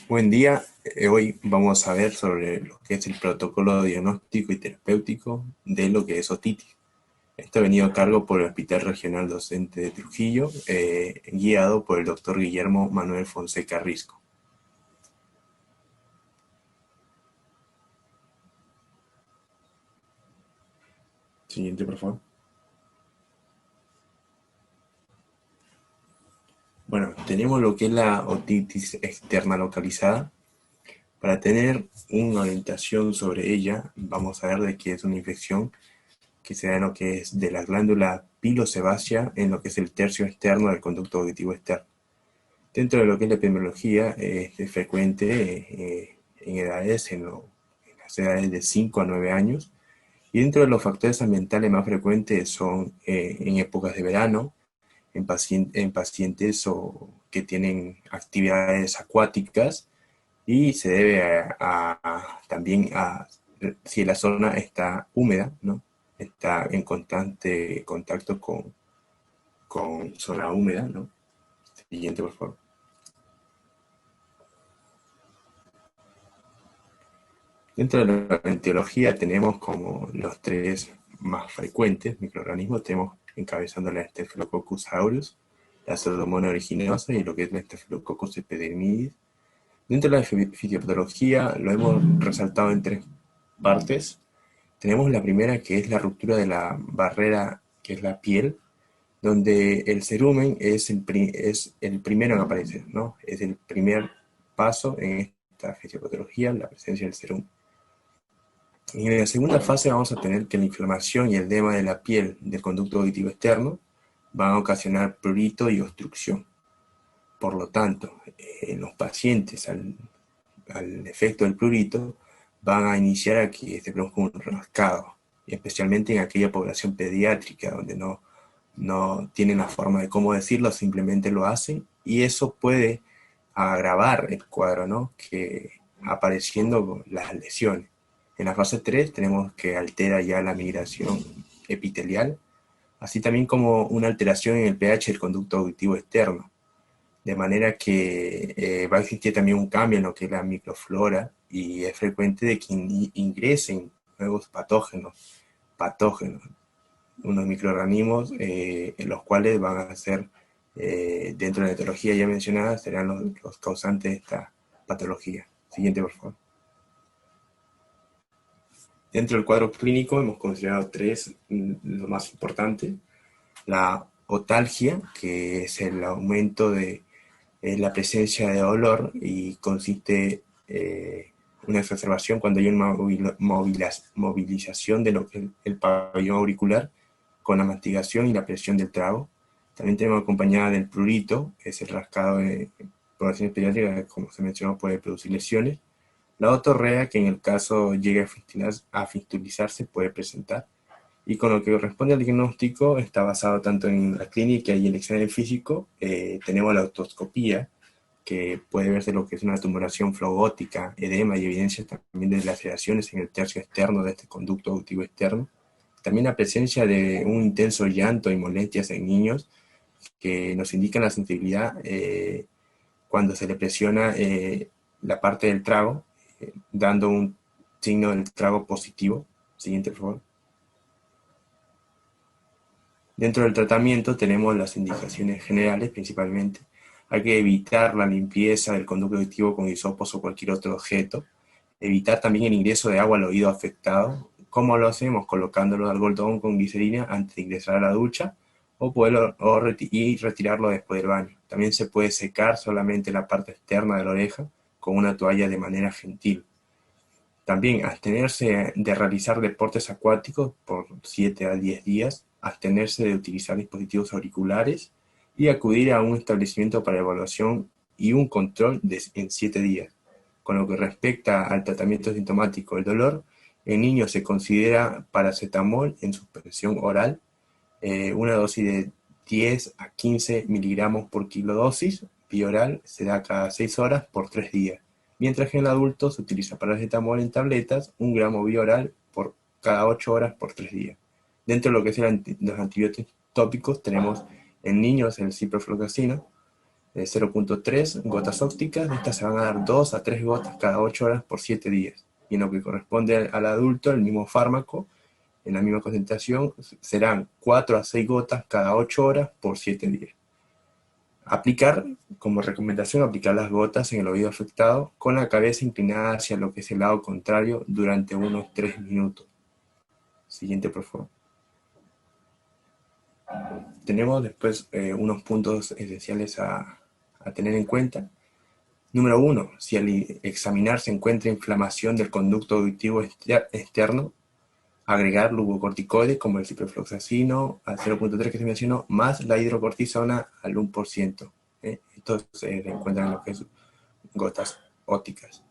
Buen día. Hoy vamos a ver sobre lo que es el protocolo diagnóstico y terapéutico de lo que es otitis. Esto ha venido a cargo por el Hospital Regional Docente de Trujillo, guiado por el doctor Guillermo Manuel Fonseca Risco. Siguiente, por favor. Bueno, tenemos lo que es la otitis externa localizada. Para tener una orientación sobre ella, vamos a ver de que es una infección que se da en lo que es de la glándula pilosebácea en lo que es el tercio externo del conducto auditivo externo. Dentro de lo que es la epidemiología, es frecuente en edades, en las edades de 5 a 9 años, y dentro de los factores ambientales más frecuentes son en épocas de verano, en pacientes que tienen actividades acuáticas, y se debe también a si la zona está húmeda, ¿no? Está en constante contacto con zona húmeda, ¿no? Siguiente, por favor. Dentro de la etiología tenemos como los tres más frecuentes microorganismos. Tenemos encabezando la Staphylococcus aureus, la Pseudomonas aeruginosa y lo que es la Staphylococcus epidermidis. Dentro de la fisiopatología lo hemos resaltado en tres partes. Tenemos la primera, que es la ruptura de la barrera, que es la piel, donde el cerumen es el primero en aparecer, ¿no? Es el primer paso en esta fisiopatología, la presencia del cerumen. Y en la segunda fase vamos a tener que la inflamación y el edema de la piel del conducto auditivo externo van a ocasionar prurito y obstrucción. Por lo tanto, en los pacientes al efecto del prurito van a iniciar a que se produzca un rascado, especialmente en aquella población pediátrica donde no tienen la forma de cómo decirlo, simplemente lo hacen, y eso puede agravar el cuadro, ¿no? Que apareciendo las lesiones. En la fase 3 tenemos que altera ya la migración epitelial, así también como una alteración en el pH del conducto auditivo externo, de manera que va a existir también un cambio en lo que es la microflora, y es frecuente de que ingresen nuevos patógenos, unos microorganismos en los cuales van a ser, dentro de la etiología ya mencionada, serán los causantes de esta patología. Siguiente, por favor. Dentro del cuadro clínico hemos considerado tres, lo más importante: la otalgia, que es el aumento de la presencia de dolor y consiste una exacerbación cuando hay una movilización de lo que es el pabellón auricular con la mastigación y la presión del trago. También tenemos acompañada del prurito, que es el rascado de poblaciones pediátricas, que como se mencionó puede producir lesiones. La otorrea, que en el caso llegue a fistulizarse, puede presentar. Y con lo que corresponde al diagnóstico, está basado tanto en la clínica y el examen físico. Tenemos la otoscopía, que puede verse lo que es una tumoración flogótica, edema y evidencias también de laceraciones en el tercio externo de este conducto auditivo externo. También la presencia de un intenso llanto y molestias en niños que nos indican la sensibilidad cuando se le presiona la parte del trago, dando un signo del trago positivo. Siguiente, por favor. Dentro del tratamiento tenemos las indicaciones generales principalmente. Hay que evitar la limpieza del conducto auditivo con hisopos o cualquier otro objeto. Evitar también el ingreso de agua al oído afectado. ¿Cómo lo hacemos? Colocándolo de algodón con glicerina antes de ingresar a la ducha, y retirarlo después del baño. También se puede secar solamente la parte externa de la oreja con una toalla de manera gentil. También abstenerse de realizar deportes acuáticos por 7 a 10 días, abstenerse de utilizar dispositivos auriculares y acudir a un establecimiento para evaluación y un control en 7 días. Con lo que respecta al tratamiento sintomático del dolor, en niños se considera paracetamol en suspensión oral, una dosis de 10 a 15 miligramos por kilodosis, vía oral se da cada 6 horas por 3 días, mientras que en el adulto se utiliza paracetamol en tabletas, 1 gramo vía oral por cada 8 horas por 3 días. Dentro de lo que es los antibióticos tópicos tenemos en niños el ciprofloxacino, 0,3 gotas ópticas. Estas se van a dar 2 a 3 gotas cada 8 horas por 7 días. Y en lo que corresponde al adulto, el mismo fármaco, en la misma concentración, serán 4 a 6 gotas cada 8 horas por 7 días. Aplicar, como recomendación, aplicar las gotas en el oído afectado con la cabeza inclinada hacia lo que es el lado contrario durante unos 3 minutos. Siguiente, por favor. Tenemos después unos puntos esenciales a tener en cuenta. Número 1, si al examinar se encuentra inflamación del conducto auditivo externo, agregar glucocorticoides como el ciprofloxacino al 0,3 que se mencionó, más la hidrocortisona al 1%. Esto se encuentra en lo que es gotas ópticas.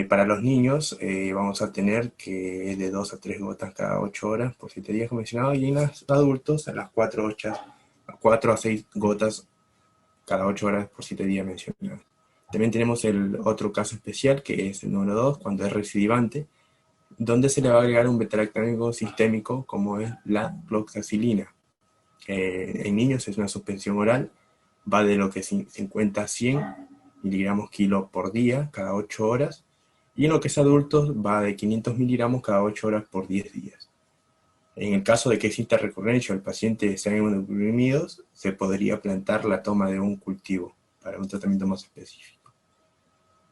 Para los niños vamos a tener que es de 2 a 3 gotas cada 8 horas por 7 días, como mencionado, y en los adultos a las 4 a 6 gotas cada 8 horas por 7 días mencionadas. También tenemos el otro caso especial, que es el número 2, cuando es recidivante, donde se le va a agregar un betalactámico sistémico, como es la cloxacilina. En niños es una suspensión oral, va de lo que 50 a 100 miligramos kilo por día, cada 8 horas, y en lo que es adultos va de 500 miligramos cada 8 horas por 10 días. En el caso de que exista recurrencia o el paciente sea inmunodeprimido, se podría plantear la toma de un cultivo para un tratamiento más específico.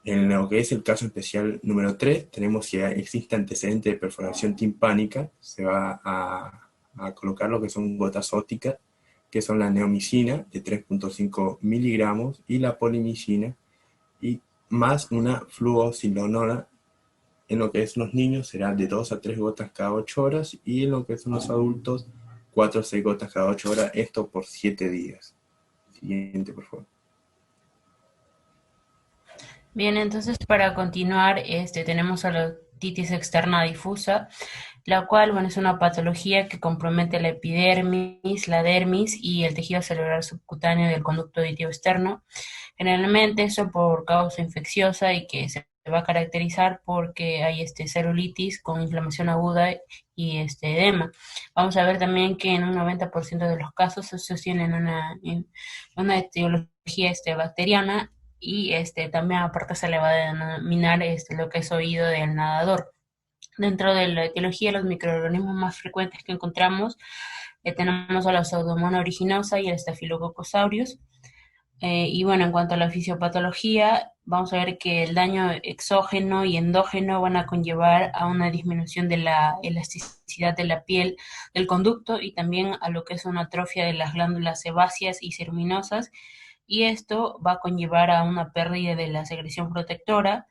En lo que es el caso especial número 3, tenemos si existe antecedente de perforación timpánica, se va a colocar lo que son gotas ópticas, que son la neomicina de 3,5 miligramos y la polimicina, y más una fluocinolona. En lo que es los niños será de 2 a 3 gotas cada 8 horas, y en lo que son los adultos 4 a 6 gotas cada 8 horas, esto por 7 días. Siguiente, por favor. Bien, entonces para continuar, tenemos a la otitis externa difusa, la cual, bueno, es una patología que compromete la epidermis, la dermis y el tejido celular subcutáneo del conducto auditivo externo. Generalmente eso por causa infecciosa y que se va a caracterizar porque hay celulitis con inflamación aguda y edema. Vamos a ver también que en un 90% de los casos se sostienen una etiología bacteriana, y también aparte se le va a denominar lo que es oído del nadador. Dentro de la etiología, los microorganismos más frecuentes que encontramos tenemos a la Pseudomonas aeruginosa y el Staphylococcus aureus. Y bueno, en cuanto a la fisiopatología, vamos a ver que el daño exógeno y endógeno van a conllevar a una disminución de la elasticidad de la piel del conducto y también a lo que es una atrofia de las glándulas sebáceas y ceruminosas, y esto va a conllevar a una pérdida de la secreción protectora,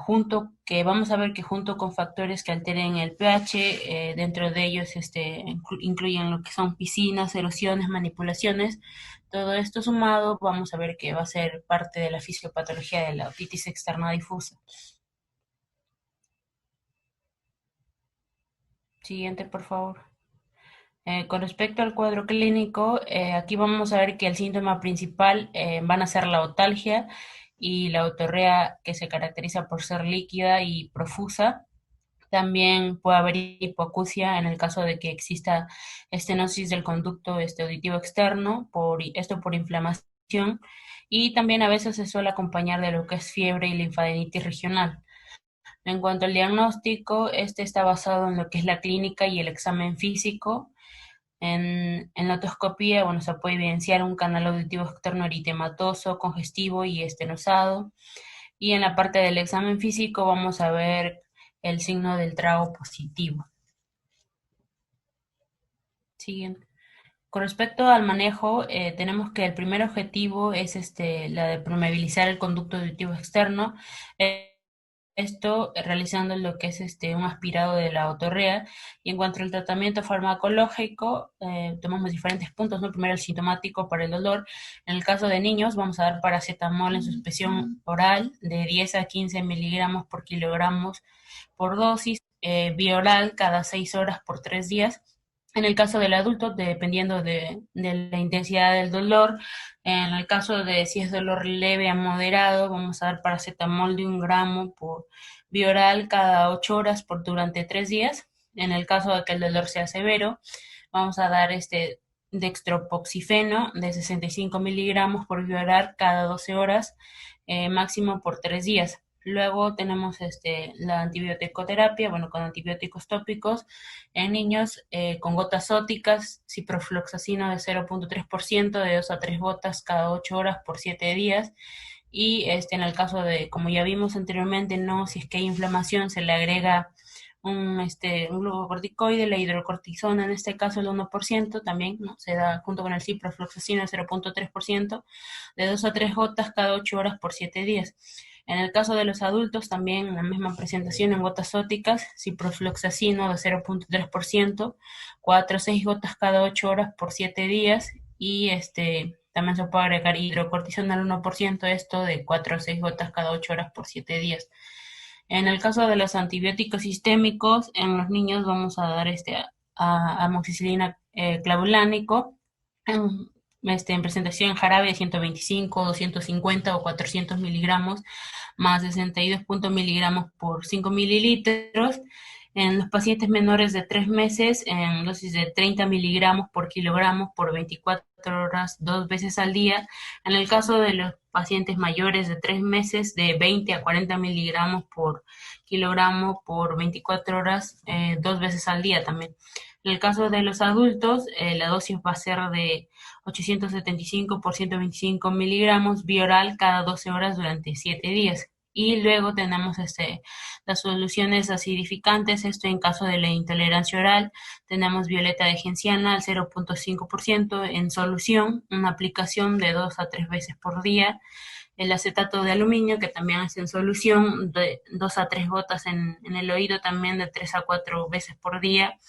junto que vamos a ver que junto con factores que alteren el pH, dentro de ellos incluyen lo que son piscinas, erosiones, manipulaciones. Todo esto sumado, vamos a ver que va a ser parte de la fisiopatología de la otitis externa difusa. Siguiente, por favor. Con respecto al cuadro clínico, aquí vamos a ver que el síntoma principal van a ser la otalgia y la otorrea, que se caracteriza por ser líquida y profusa. También puede haber hipoacusia en el caso de que exista estenosis del conducto auditivo externo, esto por inflamación, y también a veces se suele acompañar de lo que es fiebre y linfadenitis regional. En cuanto al diagnóstico, este está basado en lo que es la clínica y el examen físico. En la otoscopía, bueno, se puede evidenciar un canal auditivo externo eritematoso, congestivo y estenosado. Y en la parte del examen físico vamos a ver el signo del trago positivo. Siguiente. Con respecto al manejo, tenemos que el primer objetivo es la de permeabilizar el conducto auditivo externo. Esto realizando lo que es un aspirado de la otorrea. Y en cuanto al tratamiento farmacológico, tomamos diferentes puntos, ¿no? Primero el sintomático para el dolor. En el caso de niños, vamos a dar paracetamol en suspensión oral de 10 a 15 miligramos por kilogramos por dosis, vía oral cada 6 horas por 3 días. En el caso del adulto, dependiendo de la intensidad del dolor, en el caso de si es dolor leve a moderado, vamos a dar paracetamol de 1 gramo por vía oral cada 8 horas durante 3 días. En el caso de que el dolor sea severo, vamos a dar dextropoxifeno de 65 miligramos por vía oral cada 12 horas, máximo por 3 días. Luego tenemos la antibioticoterapia, bueno, con antibióticos tópicos en niños con gotas óticas, ciprofloxacino de 0,3% de 2 a 3 gotas cada 8 horas por 7 días. Y en el caso de, como ya vimos anteriormente, no, si es que hay inflamación, se le agrega un glucocorticoide, la hidrocortisona, en este caso el 1%, también, ¿no? Se da junto con el ciprofloxacino el 0,3%, de 2 a 3 gotas cada 8 horas por 7 días. En el caso de los adultos, también la misma presentación en gotas óticas, ciprofloxacino de 0,3%, 4 a 6 gotas cada 8 horas por 7 días, y también se puede agregar hidrocortisona al 1%, esto de 4 a 6 gotas cada 8 horas por 7 días. En el caso de los antibióticos sistémicos, en los niños vamos a dar amoxicilina clavulánico en, en presentación en jarabe de 125, 250 o 400 miligramos, más 62 miligramos por 5 mililitros. En los pacientes menores de 3 meses, en dosis de 30 miligramos por kilogramo por 24 horas, 2 veces al día. En el caso de los pacientes mayores de 3 meses, de 20 a 40 miligramos por kilogramo por 24 horas, 2 veces al día también. En el caso de los adultos, la dosis va a ser de 875 por 125 miligramos vía oral cada 12 horas durante 7 días. Y luego tenemos las soluciones acidificantes, esto en caso de la intolerancia oral. Tenemos violeta de genciana al 0,5% en solución, una aplicación de 2 a 3 veces por día. El acetato de aluminio, que también es en solución, de 2 a 3 gotas en el oído, también de 3 a 4 veces por día.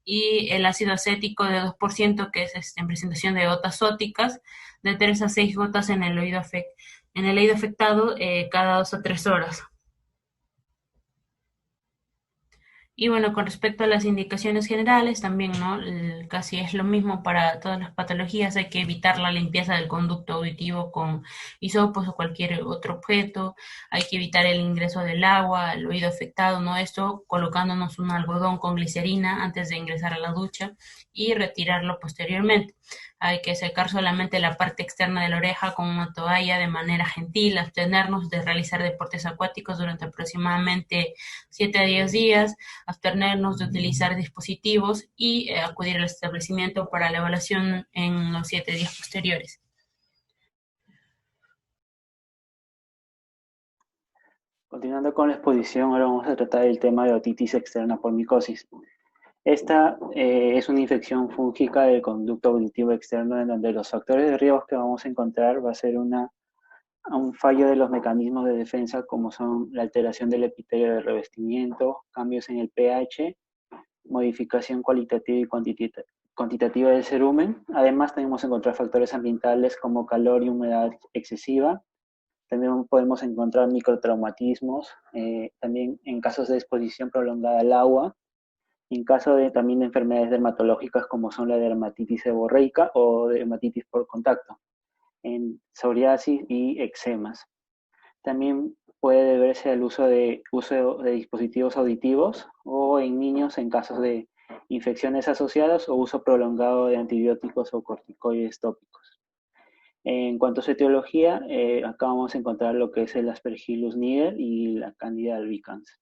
Y el ácido acético de 2%, que es en presentación de gotas óticas, de 3 a 6 gotas en el oído afectado cada 2 a 3 horas. Y bueno, con respecto a las indicaciones generales, también, ¿no? Casi es lo mismo para todas las patologías. Hay que evitar la limpieza del conducto auditivo con hisopos o cualquier otro objeto. Hay que evitar el ingreso del agua al oído afectado, ¿no? Esto colocándonos un algodón con glicerina antes de ingresar a la ducha y retirarlo posteriormente. Hay que secar solamente la parte externa de la oreja con una toalla de manera gentil, abstenernos de realizar deportes acuáticos durante aproximadamente 7 a 10 días, abstenernos de utilizar dispositivos y acudir al establecimiento para la evaluación en los 7 días posteriores. Continuando con la exposición, ahora vamos a tratar el tema de otitis externa por micosis. Esta es una infección fúngica del conducto auditivo externo en donde los factores de riesgo que vamos a encontrar va a ser un fallo de los mecanismos de defensa como son la alteración del epitelio de revestimiento, cambios en el pH, modificación cualitativa y cuantitativa del cerumen. Además, tenemos que encontrar factores ambientales como calor y humedad excesiva. También podemos encontrar microtraumatismos, también en casos de exposición prolongada al agua, en caso de también de enfermedades dermatológicas como son la dermatitis seborreica o dermatitis por contacto, en psoriasis y eczemas. También puede deberse al uso de dispositivos auditivos o en niños en casos de infecciones asociadas o uso prolongado de antibióticos o corticoides tópicos. En cuanto a su etiología, acá vamos a encontrar lo que es el Aspergillus niger y la Candida albicans.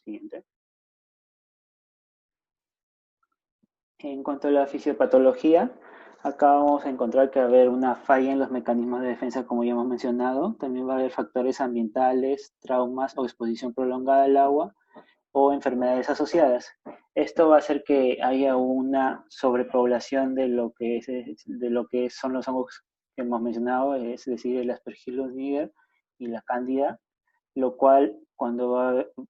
Siguiente. En cuanto a la fisiopatología, acá vamos a encontrar que va a haber una falla en los mecanismos de defensa, como ya hemos mencionado. También va a haber factores ambientales, traumas o exposición prolongada al agua o enfermedades asociadas. Esto va a hacer que haya una sobrepoblación de lo que son los hongos que hemos mencionado, es decir, el Aspergillus niger y la Cándida, lo cual cuando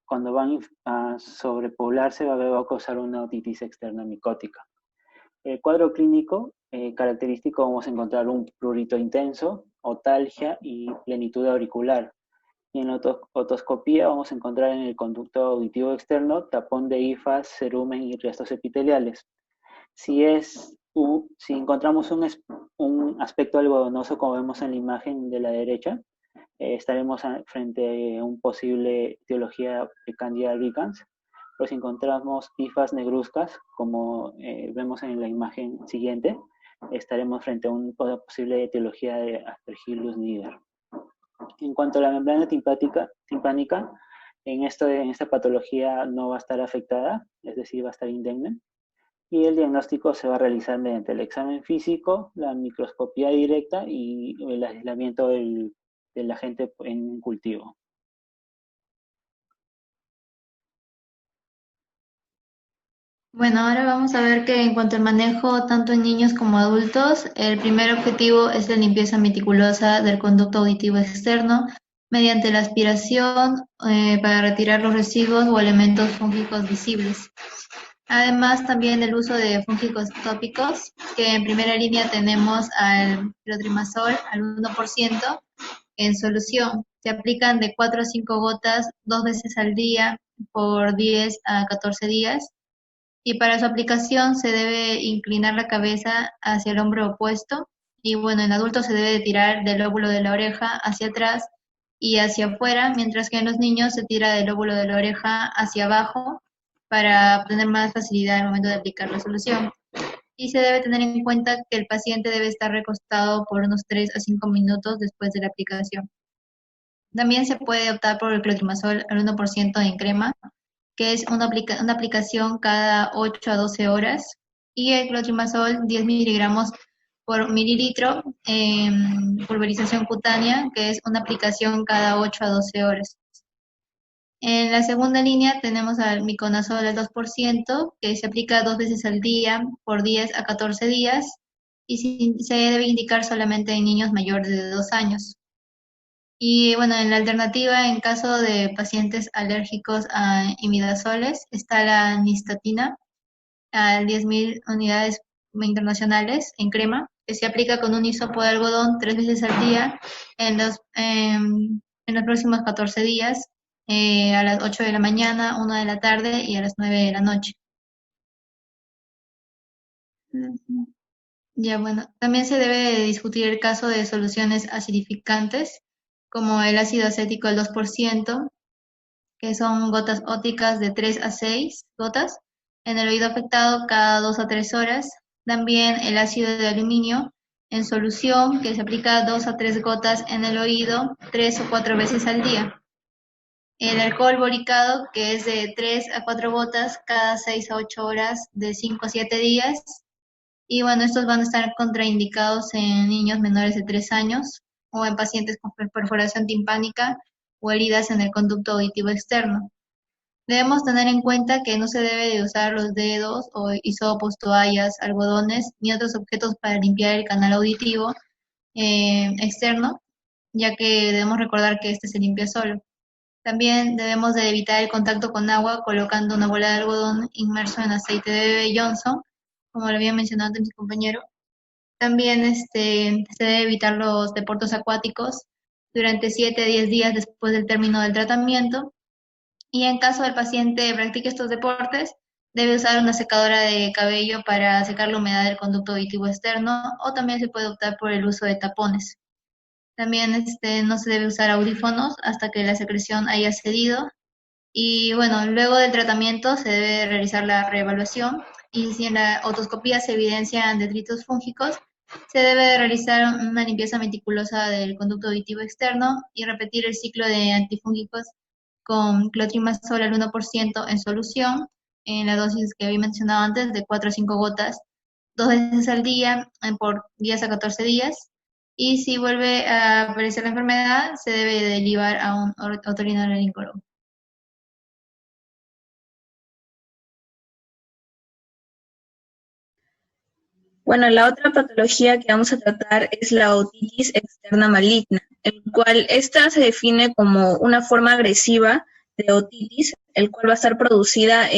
van a sobrepoblarse va a causar una otitis externa micótica. El cuadro clínico característico vamos a encontrar un prurito intenso, otalgia y plenitud auricular. Y en la otoscopía vamos a encontrar en el conducto auditivo externo tapón de hifas, cerumen y restos epiteliales. Si encontramos un aspecto algodonoso, como vemos en la imagen de la derecha, estaremos frente a un posible etiología de Candida albicans. Pero si encontramos hifas negruzcas, como vemos en la imagen siguiente, estaremos frente a una posible etiología de Aspergillus niger. En cuanto a la membrana timpánica, en esta patología no va a estar afectada, es decir, va a estar indemne. Y el diagnóstico se va a realizar mediante el examen físico, la microscopía directa y el aislamiento del agente en cultivo. Bueno, ahora vamos a ver que en cuanto al manejo, tanto en niños como adultos, el primer objetivo es la limpieza meticulosa del conducto auditivo externo mediante la aspiración para retirar los residuos o elementos fúngicos visibles. Además, también el uso de fúngicos tópicos, que en primera línea tenemos al clotrimazol al 1% en solución. Se aplican de 4 a 5 gotas 2 veces al día por 10 a 14 días. Y para su aplicación se debe inclinar la cabeza hacia el hombro opuesto. Y bueno, en adultos se debe tirar del lóbulo de la oreja hacia atrás y hacia afuera, mientras que en los niños se tira del lóbulo de la oreja hacia abajo para obtener más facilidad al momento de aplicar la solución. Y se debe tener en cuenta que el paciente debe estar recostado por unos 3 a 5 minutos después de la aplicación. También se puede optar por el clotrimazol al 1% en crema, que es una aplicación cada 8 a 12 horas, y el clotrimazol 10 miligramos por mililitro en pulverización cutánea, que es una aplicación cada 8 a 12 horas. En la segunda línea tenemos al miconazol al 2%, que se aplica 2 veces al día por 10 a 14 días, y se debe indicar solamente en niños mayores de 2 años. Y bueno, en la alternativa, en caso de pacientes alérgicos a imidazoles, está la nistatina a 10.000 unidades internacionales en crema, que se aplica con un hisopo de algodón 3 veces al día en los próximos 14 días, a las 8 de la mañana, 1 de la tarde y a las 9 de la noche. Ya bueno, también se debe discutir el caso de soluciones acidificantes, como el ácido acético al 2%, que son gotas ópticas de 3 a 6 gotas en el oído afectado cada 2 a 3 horas. También el ácido de aluminio en solución, que se aplica 2 a 3 gotas en el oído 3 o 4 veces al día. El alcohol boricado, que es de 3 a 4 gotas cada 6 a 8 horas de 5 a 7 días. Y bueno, estos van a estar contraindicados en niños menores de 3 años o en pacientes con perforación timpánica o heridas en el conducto auditivo externo. Debemos tener en cuenta que no se debe de usar los dedos o hisopos, toallas, algodones ni otros objetos para limpiar el canal auditivo externo, ya que debemos recordar que este se limpia solo. También debemos de evitar el contacto con agua colocando una bola de algodón inmerso en aceite de bebé Johnson, como lo había mencionado antes mi compañero. También se debe evitar los deportes acuáticos durante 7 a 10 días después del término del tratamiento. Y en caso del paciente practique estos deportes, debe usar una secadora de cabello para secar la humedad del conducto auditivo externo, o también se puede optar por el uso de tapones. También no se debe usar audífonos hasta que la secreción haya cedido. Y bueno, luego del tratamiento se debe realizar la reevaluación, y si en la otoscopía se evidencian detritos fúngicos, se debe realizar una limpieza meticulosa del conducto auditivo externo y repetir el ciclo de antifúngicos con clotrimazol al 1% en solución, en la dosis que había mencionado antes, de 4 a 5 gotas, 2 veces al día por 10 a 14 días. Y si vuelve a aparecer la enfermedad, se debe derivar a un otorrinolaringólogo. Bueno, la otra patología que vamos a tratar es la otitis externa maligna, el cual esta se define como una forma agresiva de otitis, el cual va a estar producida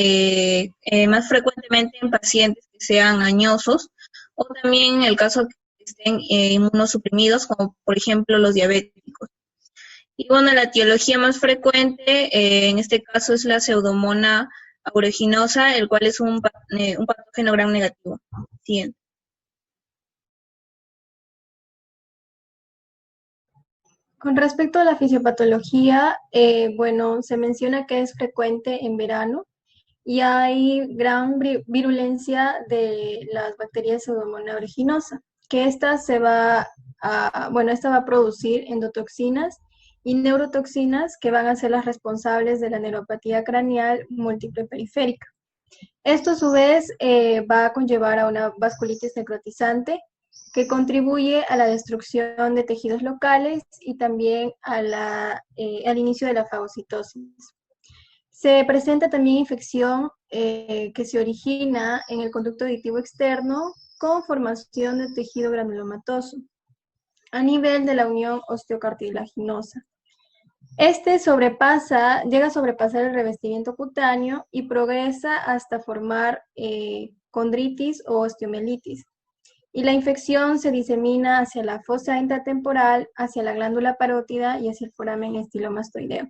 más frecuentemente en pacientes que sean añosos, o también en el caso que estén inmunosuprimidos, como por ejemplo los diabéticos. Y bueno, la etiología más frecuente en este caso es la Pseudomonas aeruginosa, el cual es un patógeno gram negativo. Siguiente. Con respecto a la fisiopatología, bueno, se menciona que es frecuente en verano y hay gran virulencia de las bacterias Pseudomonas aeruginosa, que esta esta va a producir endotoxinas y neurotoxinas que van a ser las responsables de la neuropatía craneal múltiple periférica. Esto a su vez va a conllevar a una vasculitis necrotizante que contribuye a la destrucción de tejidos locales y también al inicio de la fagocitosis. Se presenta también infección que se origina en el conducto auditivo externo con formación de tejido granulomatoso a nivel de la unión osteocartilaginosa. Este llega a sobrepasar el revestimiento cutáneo y progresa hasta formar condritis o osteomielitis. Y la infección se disemina hacia la fosa intratemporal, hacia la glándula parótida y hacia el foramen estilomastoideo,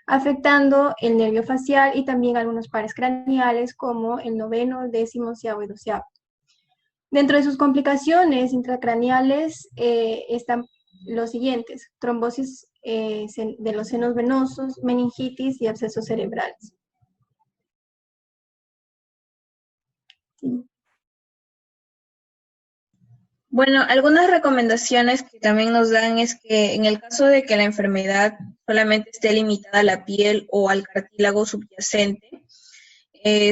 afectando el nervio facial y también algunos pares craneales como el noveno, décimo, onceavo y doceavo. Dentro de sus complicaciones intracraneales están los siguientes: trombosis de los senos venosos, meningitis y abscesos cerebrales. Sí. Bueno, algunas recomendaciones que también nos dan es que en el caso de que la enfermedad solamente esté limitada a la piel o al cartílago subyacente,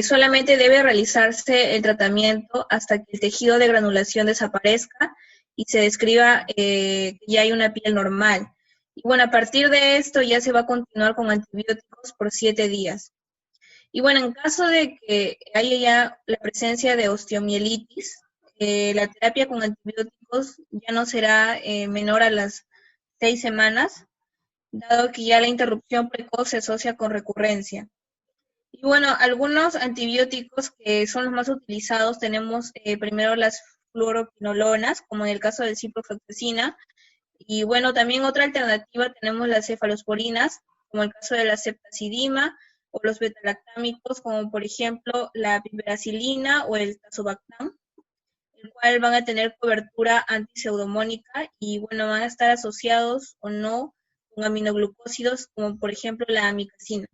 solamente debe realizarse el tratamiento hasta que el tejido de granulación desaparezca y se describa que ya hay una piel normal. Y bueno, a partir de esto ya se va a continuar con antibióticos por 7 días. Y bueno, en caso de que haya ya la presencia de osteomielitis, la terapia con antibióticos ya no será menor a las 6 semanas, dado que ya la interrupción precoz se asocia con recurrencia. Y bueno, algunos antibióticos que son los más utilizados, tenemos primero las fluoroquinolonas, como en el caso del ciprofloxacina, y bueno, también otra alternativa tenemos las cefalosporinas, como el caso de la ceftazidima, o los betalactámicos, como por ejemplo la piperacilina o el tazobactam, el cual van a tener cobertura antipseudomónica y bueno, van a estar asociados o no con aminoglucósidos, como por ejemplo la amicacina.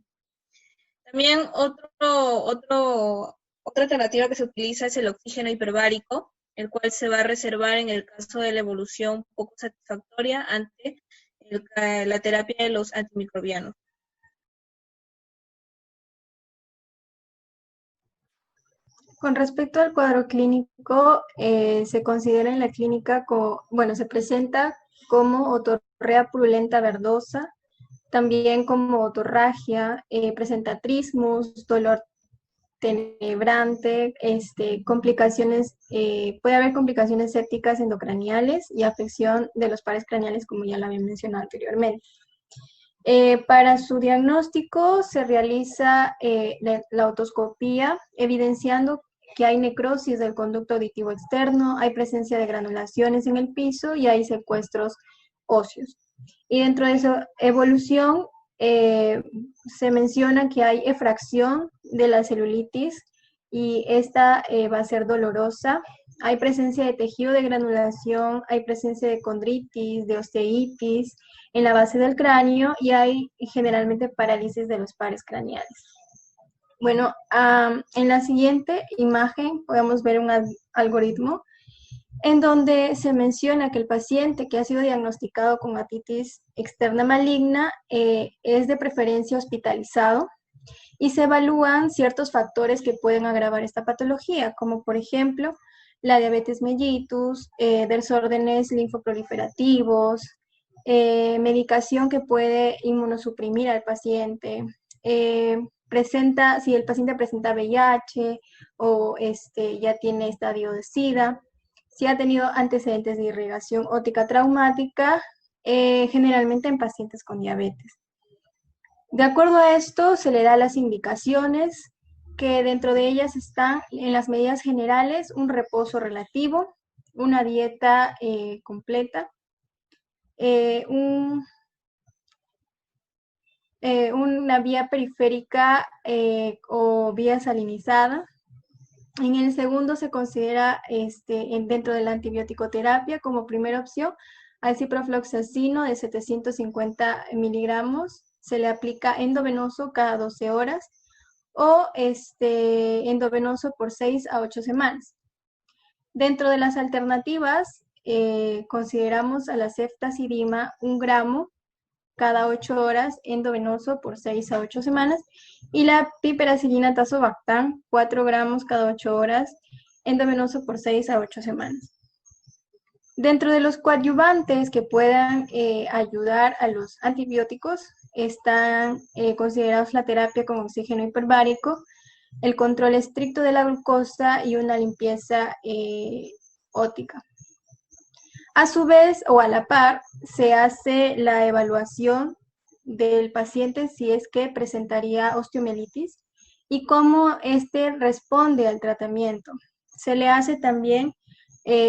También otra alternativa que se utiliza es el oxígeno hiperbárico, el cual se va a reservar en el caso de la evolución poco satisfactoria ante la terapia de los antimicrobianos. Con respecto al cuadro clínico, se considera en la clínica, se presenta como otorrea purulenta verdosa, también como otorragia, presenta trismus, dolor tenebrante, puede haber complicaciones sépticas endocraniales y afección de los pares craneales, como ya lo había mencionado anteriormente. Para su diagnóstico se realiza la otoscopía, evidenciando que hay necrosis del conducto auditivo externo, hay presencia de granulaciones en el piso y hay secuestros óseos. Y dentro de esa evolución se menciona que hay efracción de la celulitis y esta va a ser dolorosa. Hay presencia de tejido de granulación, hay presencia de condritis, de osteitis en la base del cráneo y hay generalmente parálisis de los pares craneales. Bueno, en la siguiente imagen podemos ver un algoritmo en donde se menciona que el paciente que ha sido diagnosticado con otitis externa maligna es de preferencia hospitalizado y se evalúan ciertos factores que pueden agravar esta patología, como por ejemplo la diabetes mellitus, desórdenes linfoproliferativos, medicación que puede inmunosuprimir al paciente, si el paciente presenta VIH o ya tiene estadio de SIDA, si ha tenido antecedentes de irrigación óptica traumática, generalmente en pacientes con diabetes. De acuerdo a esto, se le da las indicaciones, que dentro de ellas están, en las medidas generales, un reposo relativo, una dieta completa, una vía periférica o vía salinizada. En el segundo se considera dentro de la antibiótico-terapia como primera opción al ciprofloxacino de 750 miligramos. Se le aplica endovenoso cada 12 horas o endovenoso por 6 a 8 semanas. Dentro de las alternativas, consideramos a la ceftazidima 1 gramo cada 8 horas endovenoso por 6 a 8 semanas y la piperacillina tazobactam 4 gramos cada 8 horas endovenoso por 6 a 8 semanas. Dentro de los coadyuvantes que puedan ayudar a los antibióticos están considerados la terapia con oxígeno hiperbárico, el control estricto de la glucosa y una limpieza óptica. A su vez o a la par se hace la evaluación del paciente si es que presentaría osteomielitis y cómo éste responde al tratamiento. Se le hace también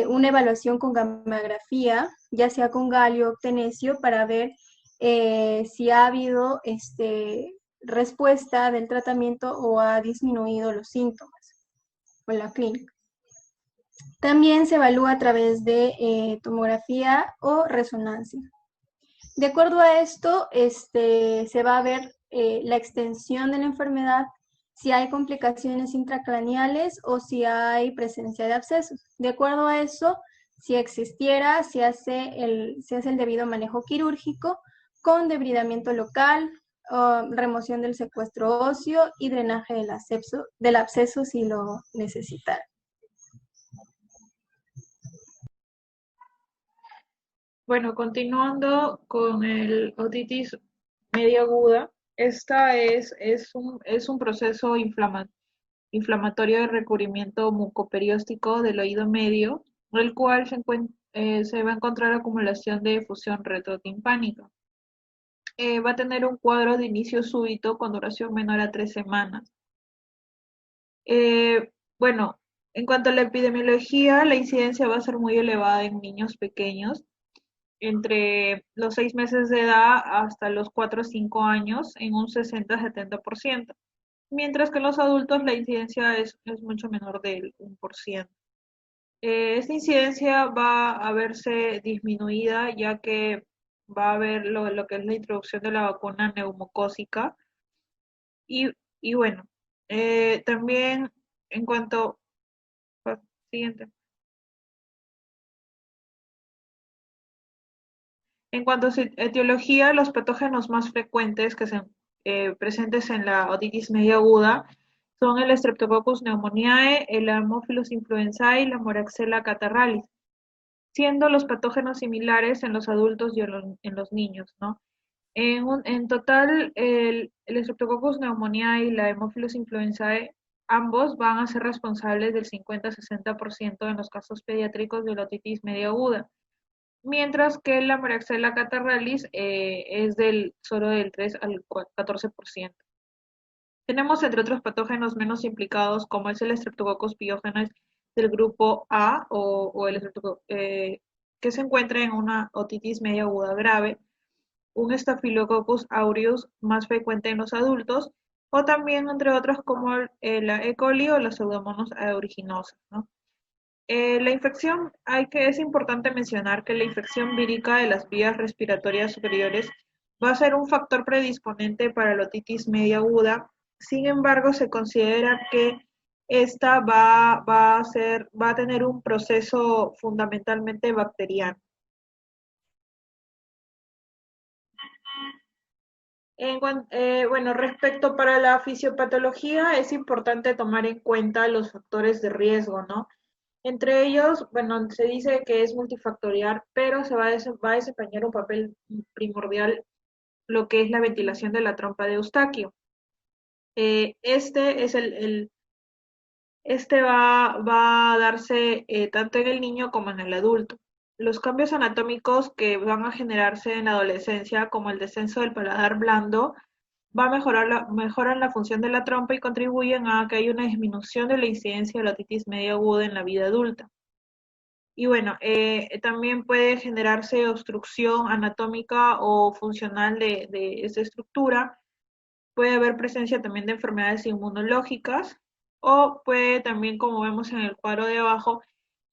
una evaluación con gammagrafía, ya sea con galio o actinesio, para ver si ha habido respuesta del tratamiento o ha disminuido los síntomas o la clínica. También se evalúa a través de tomografía o resonancia. De acuerdo a esto, se va a ver la extensión de la enfermedad, si hay complicaciones intracraneales o si hay presencia de abscesos. De acuerdo a eso, si existiera, se hace el debido manejo quirúrgico con debridamiento local, remoción del secuestro óseo y drenaje del absceso si lo necesitara. Bueno, continuando con el otitis media aguda, esta es un proceso inflamatorio de recubrimiento mucoperióstico del oído medio, el cual se va a encontrar acumulación de efusión retrotimpánica. Va a tener un cuadro de inicio súbito con duración menor a 3 semanas. Bueno, en cuanto a la epidemiología, la incidencia va a ser muy elevada en niños pequeños, entre los 6 meses de edad hasta los 4 o 5 años en un 60-70%, mientras que en los adultos la incidencia es mucho menor del 1%. Esta incidencia va a verse disminuida ya que va a haber lo que es la introducción de la vacuna neumocócica y bueno, también en cuanto... Siguiente. En cuanto a su etiología, los patógenos más frecuentes que se presentes en la otitis media aguda son el Streptococcus pneumoniae, el Haemophilus influenzae y la Moraxella catarrhalis, siendo los patógenos similares en los adultos y en los niños, ¿no? En total, el Streptococcus pneumoniae y la Haemophilus influenzae, ambos van a ser responsables del 50-60% en los casos pediátricos de la otitis media aguda, mientras que la Moraxella catarrhalis es solo del 3 al 14%. Tenemos entre otros patógenos menos implicados, como es el Streptococcus pyogenes del grupo A o el que se encuentra en una otitis media aguda grave, un Staphylococcus aureus más frecuente en los adultos, o también entre otros como la E. coli o la Pseudomonas aeruginosa, ¿no? La infección, es importante mencionar que la infección vírica de las vías respiratorias superiores va a ser un factor predisponente para la otitis media aguda. Sin embargo, se considera que esta va a tener un proceso fundamentalmente bacteriano. Bueno, respecto para la fisiopatología, es importante tomar en cuenta los factores de riesgo, ¿no? Entre ellos, bueno, se dice que es multifactorial, pero va a desempeñar un papel primordial lo que es la ventilación de la trompa de Eustaquio. Va a darse tanto en el niño como en el adulto. Los cambios anatómicos que van a generarse en la adolescencia, como el descenso del paladar blando, mejoran la función de la trompa y contribuyen a que haya una disminución de la incidencia de la otitis media aguda en la vida adulta. Y bueno, también puede generarse obstrucción anatómica o funcional de esta estructura. Puede haber presencia también de enfermedades inmunológicas o puede también, como vemos en el cuadro de abajo,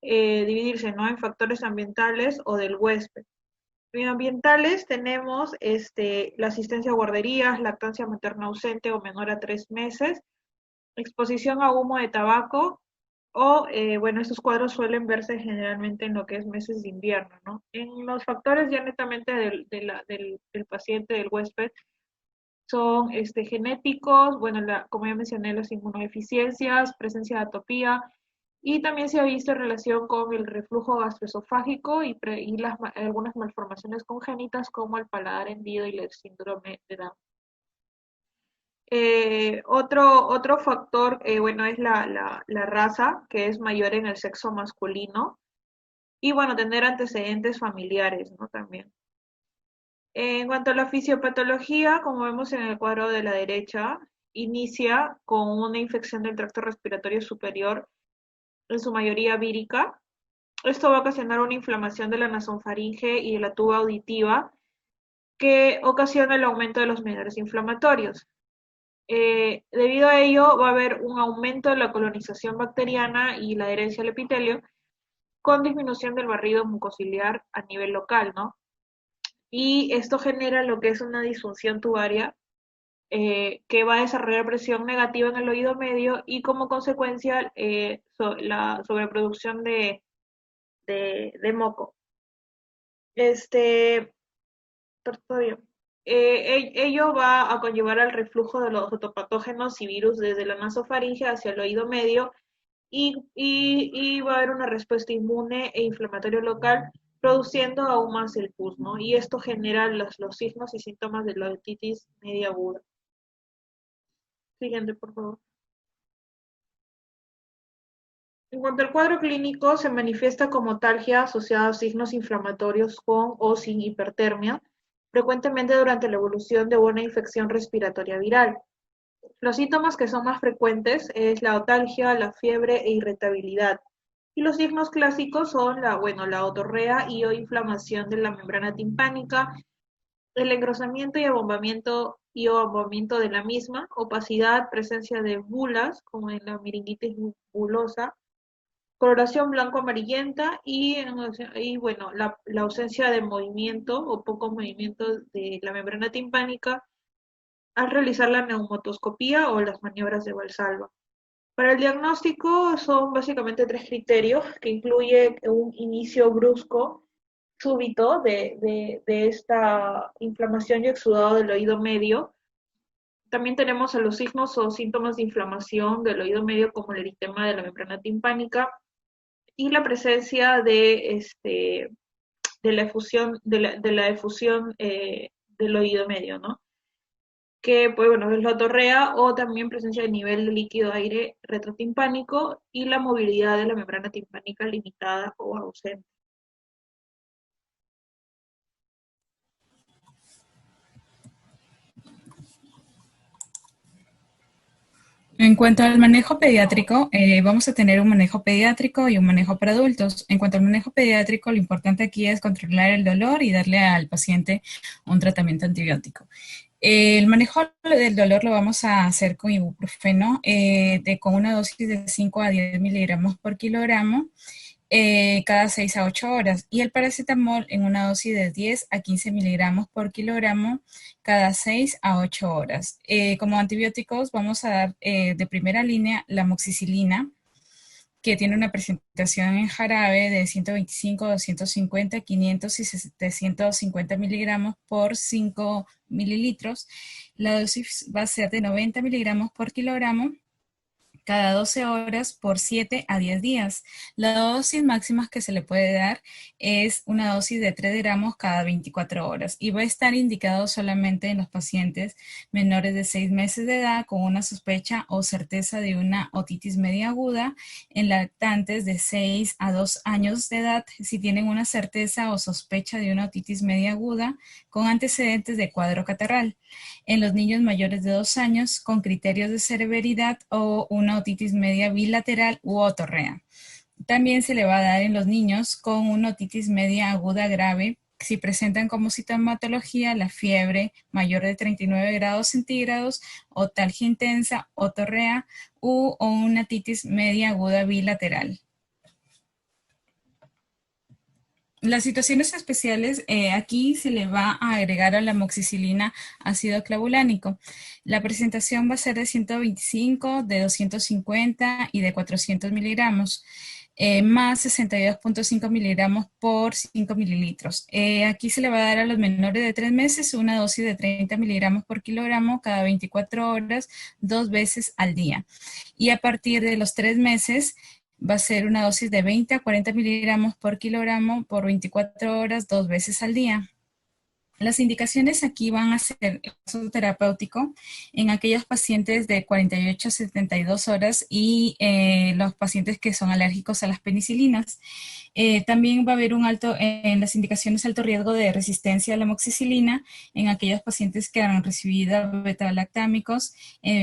dividirse, ¿no?, en factores ambientales o del huésped. En ambientales tenemos la asistencia a guarderías, lactancia materna ausente o menor a 3 meses, exposición a humo de tabaco, o, bueno, estos cuadros suelen verse generalmente en lo que es meses de invierno, ¿no? En los factores ya netamente del paciente, del huésped, son genéticos, bueno, como ya mencioné, las inmunodeficiencias, presencia de atopía, y también se ha visto en relación con el reflujo gastroesofágico y algunas malformaciones congénitas como el paladar hendido y el síndrome de Down. Otro factor, bueno, es la raza, que es mayor en el sexo masculino, y bueno, tener antecedentes familiares, ¿no? También. En cuanto a la fisiopatología, como vemos en el cuadro de la derecha, inicia con una infección del tracto respiratorio superior, en su mayoría vírica. Esto va a ocasionar una inflamación de la nasofaringe y de la tuba auditiva, que ocasiona el aumento de los mediadores inflamatorios. Debido a ello, va a haber un aumento de la colonización bacteriana y la adherencia al epitelio, con disminución del barrido mucociliar a nivel local, ¿no? Y esto genera lo que es una disfunción tubaria, que va a desarrollar presión negativa en el oído medio y como consecuencia la sobreproducción de moco. Ello va a conllevar al reflujo de los fotopatógenos y virus desde la nasofaringe hacia el oído medio, y va a haber una respuesta inmune e inflamatoria local, produciendo aún más el pus, ¿no? Y esto genera los signos y síntomas de la otitis media aguda. Siguiente, por favor. En cuanto al cuadro clínico, se manifiesta como otalgia asociada a signos inflamatorios con o sin hipertermia, frecuentemente durante la evolución de una infección respiratoria viral. Los síntomas que son más frecuentes es la otalgia, la fiebre e irritabilidad. Y los signos clásicos son la otorrea y o inflamación de la membrana timpánica, el engrosamiento y abombamiento de la misma, opacidad, presencia de bulas, como en la meningitis bulosa, coloración blanco-amarillenta y bueno, la ausencia de movimiento o poco movimiento de la membrana timpánica al realizar la neumotoscopía o las maniobras de Valsalva. Para el diagnóstico son básicamente 3 criterios, que incluye un inicio brusco, súbito de esta inflamación y exudado del oído medio. También tenemos a los signos o síntomas de inflamación del oído medio, como el eritema de la membrana timpánica y la presencia de la efusión del oído medio, ¿no? Que, pues bueno, es la otorrea, o también presencia de nivel de líquido aire retrotimpánico y la movilidad de la membrana timpánica limitada o ausente. En cuanto al manejo pediátrico, vamos a tener un manejo pediátrico y un manejo para adultos. En cuanto al manejo pediátrico, lo importante aquí es controlar el dolor y darle al paciente un tratamiento antibiótico. El manejo del dolor lo vamos a hacer con ibuprofeno, con una dosis de 5 a 10 miligramos por kilogramo, cada 6 a 8 horas, y el paracetamol en una dosis de 10 a 15 miligramos por kilogramo cada 6 a 8 horas. Como antibióticos vamos a dar de primera línea la amoxicilina, que tiene una presentación en jarabe de 125, 250, 500 y 750 miligramos por 5 mililitros. La dosis va a ser de 90 miligramos por kilogramo cada 12 horas por 7 a 10 días. La dosis máxima que se le puede dar es una dosis de 3 gramos cada 24 horas y va a estar indicado solamente en los pacientes menores de 6 meses de edad con una sospecha o certeza de una otitis media aguda, en lactantes de 6 a 2 años de edad si tienen una certeza o sospecha de una otitis media aguda con antecedentes de cuadro catarral, en los niños mayores de 2 años con criterios de severidad o una otitis media bilateral u otorrea. También se le va a dar en los niños con una otitis media aguda grave si presentan como sintomatología la fiebre mayor de 39 grados centígrados, otalgia intensa, otorrea o una otitis media aguda bilateral. Las situaciones especiales, aquí se le va a agregar a la amoxicilina ácido clavulánico. La presentación va a ser de 125, de 250 y de 400 miligramos. Más 62.5 miligramos por 5 mililitros. Aquí se le va a dar a los menores de 3 meses una dosis de 30 miligramos por kilogramo cada 24 horas, 2 veces al día. Y a partir de los 3 meses va a ser una dosis de 20 a 40 miligramos por kilogramo por 24 horas, 2 veces al día. Las indicaciones aquí van a ser el uso terapéutico en aquellos pacientes de 48 a 72 horas y los pacientes que son alérgicos a las penicilinas. También va a haber un alto, en las indicaciones, alto riesgo de resistencia a la amoxicilina en aquellos pacientes que han recibido beta-lactámicos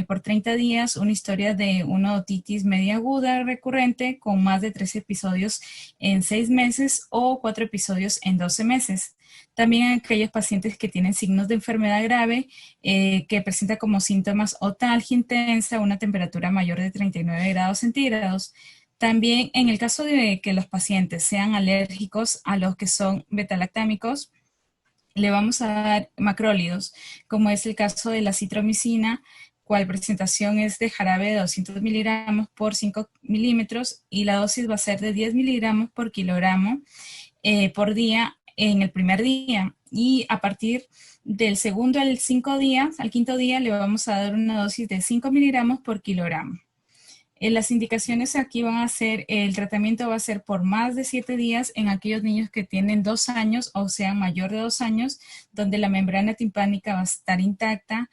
por 30 días, una historia de una otitis media aguda recurrente con más de 3 episodios en 6 meses o 4 episodios en 12 meses. También aquellos pacientes que tienen signos de enfermedad grave, que presenta como síntomas otalgia intensa, una temperatura mayor de 39 grados centígrados. También en el caso de que los pacientes sean alérgicos a los que son betalactámicos, le vamos a dar macrólidos, como es el caso de la citromicina, cual presentación es de jarabe de 200 miligramos por 5 milímetros y la dosis va a ser de 10 miligramos por kilogramo por día en el primer día, y a partir del segundo al quinto día le vamos a dar una dosis de 5 miligramos por kilogramo. Las indicaciones aquí van a ser, el tratamiento va a ser por más de 7 días en aquellos niños que tienen 2 años o sean mayor de 2 años, donde la membrana timpánica va a estar intacta,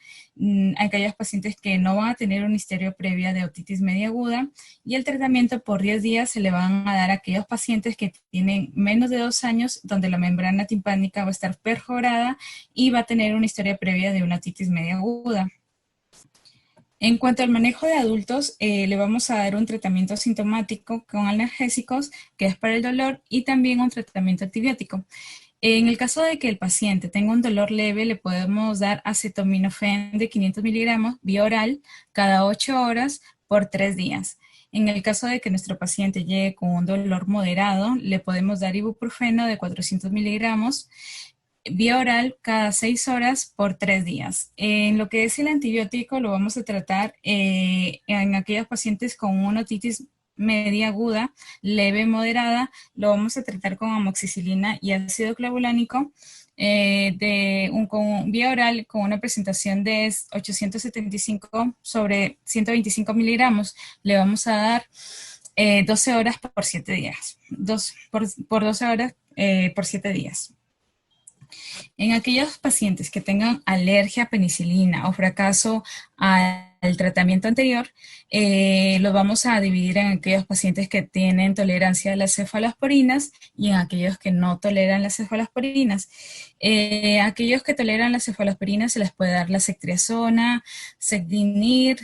aquellos pacientes que no van a tener una historia previa de otitis media aguda, y el tratamiento por 10 días se le van a dar a aquellos pacientes que tienen menos de 2 años, donde la membrana timpánica va a estar perforada y va a tener una historia previa de una otitis media aguda. En cuanto al manejo de adultos, le vamos a dar un tratamiento sintomático con analgésicos, que es para el dolor, y también un tratamiento antibiótico. En el caso de que el paciente tenga un dolor leve, le podemos dar acetaminofén de 500 miligramos vía oral cada 8 horas por 3 días. En el caso de que nuestro paciente llegue con un dolor moderado, le podemos dar ibuprofeno de 400 miligramos vía oral cada 6 horas por 3 días. En lo que es el antibiótico, lo vamos a tratar en aquellos pacientes con una otitis media aguda, leve, moderada, lo vamos a tratar con amoxicilina y ácido clavulánico con vía oral con una presentación de 875 sobre 125 miligramos. Le vamos a dar 12 horas por 7 días, por 12 horas por 7 días. En aquellos pacientes que tengan alergia a penicilina o fracaso al tratamiento anterior, lo vamos a dividir en aquellos pacientes que tienen tolerancia a las cefalosporinas y en aquellos que no toleran las cefalosporinas. Aquellos que toleran las cefalosporinas se les puede dar la ceftriaxona, cefdinir,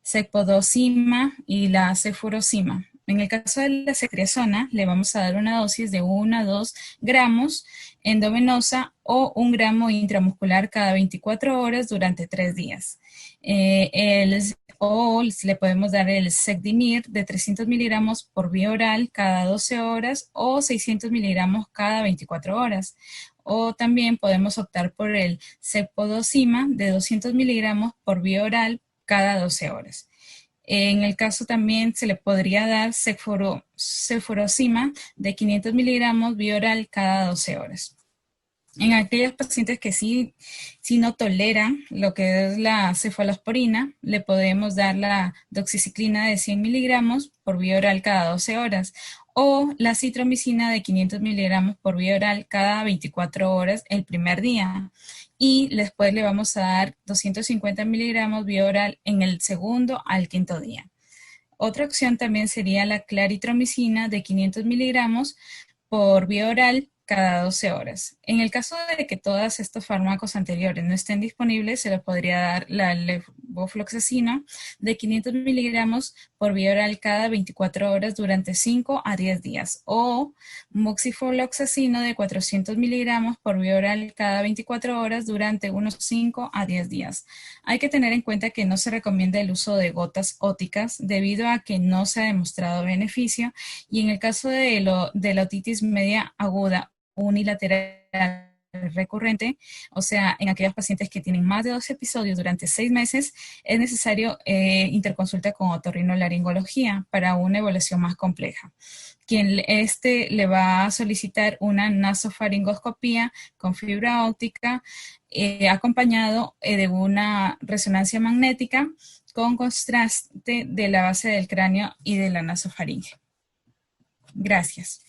cefpodoxima y la cefurozima. En el caso de la ceftriaxona, le vamos a dar una dosis de 1 a 2 gramos endovenosa o 1 gramo intramuscular cada 24 horas durante 3 días. O le podemos dar el cefdinir de 300 miligramos por vía oral cada 12 horas o 600 miligramos cada 24 horas. O también podemos optar por el cefpodoxima de 200 miligramos por vía oral cada 12 horas. En el caso también se le podría dar cefurozima de 500 miligramos vía oral cada 12 horas. En aquellos pacientes que sí no toleran lo que es la cefalosporina, le podemos dar la doxiciclina de 100 miligramos por vía oral cada 12 horas o la citromicina de 500 miligramos por vía oral cada 24 horas el primer día. Y después le vamos a dar 250 miligramos vía oral en el segundo al quinto día. Otra opción también sería la claritromicina de 500 miligramos por vía oral cada 12 horas. En el caso de que todos estos fármacos anteriores no estén disponibles, se les podría dar la levofloxacina de 500 miligramos por vía oral cada 24 horas durante 5 a 10 días o moxifloxacino de 400 miligramos por vía oral cada 24 horas durante unos 5 a 10 días. Hay que tener en cuenta que no se recomienda el uso de gotas óticas debido a que no se ha demostrado beneficio, y en el caso de la otitis media aguda unilateral recurrente, o sea, en aquellos pacientes que tienen más de 2 episodios durante 6 meses, es necesario interconsulta con otorrinolaringología para una evaluación más compleja. Quien le va a solicitar una nasofaringoscopía con fibra óptica acompañado de una resonancia magnética con contraste de la base del cráneo y de la nasofaringe. Gracias.